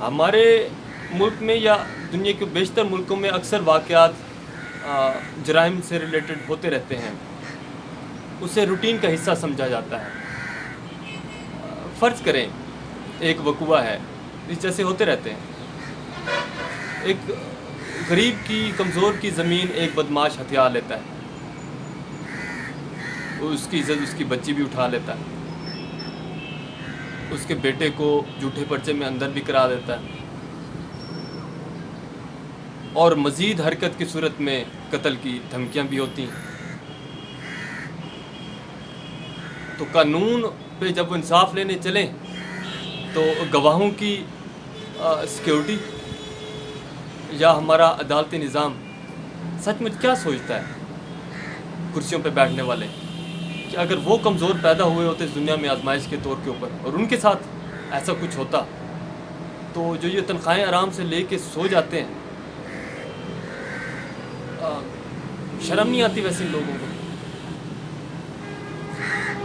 ہمارے ملک میں یا دنیا کے بیشتر ملکوں میں اکثر واقعات جرائم سے ریلیٹڈ ہوتے رہتے ہیں، اسے روٹین کا حصہ سمجھا جاتا ہے۔ فرض کریں ایک وقوعہ ہے، اس جیسے ہوتے رہتے ہیں۔ ایک غریب کی، کمزور کی زمین ایک بدماش ہتھیا لیتا ہے، اس کی عزت اس کی بچی بھی اٹھا لیتا ہے، اس کے بیٹے کو جھوٹے پرچے میں اندر بھی کرا دیتا ہے، اور مزید حرکت کی صورت میں قتل کی دھمکیاں بھی ہوتی ہیں۔ تو قانون پہ جب وہ انصاف لینے چلیں تو گواہوں کی سیکیورٹی یا ہمارا عدالتی نظام سچ مچ کیا سوچتا ہے کرسیوں پہ بیٹھنے والے، کہ اگر وہ کمزور پیدا ہوئے ہوتے اس دنیا میں آزمائش کے طور کے اوپر، اور ان کے ساتھ ایسا کچھ ہوتا، تو جو یہ تنخواہیں آرام سے لے کے سو جاتے ہیں، شرم نہیں آتی ویسے ان لوگوں کو؟